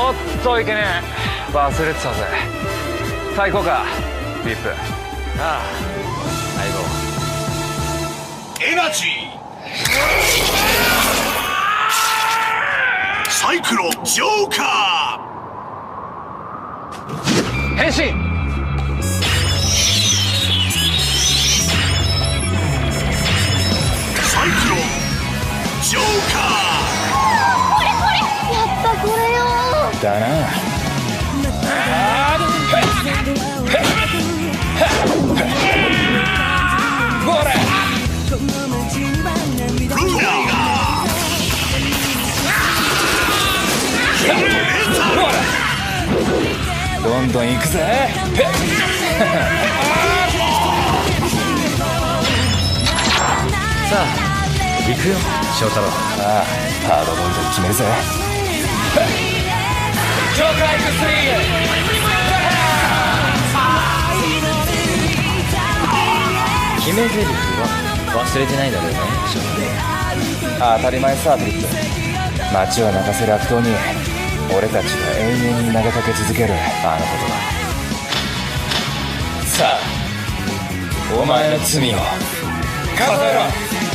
おっといけねえ、忘れてたぜ。さあ行こうかビップ。ああ相棒。エナジーサイクロンジョーカー変身。サイクロンジョーカこれこれ、やっぱこれよだな。ほらーブーラどんどん行くぜ。さあ行くよ翔太郎。ああハードボイルド決めるぜ。ジョーカーエクストリーム。決め台詞は忘れてないだろうね翔太郎。当たり前さフリップ。街を泣かせる悪党に俺たちが永遠に投げかけ続けるあのことだ。さあお前の罪を数えろ。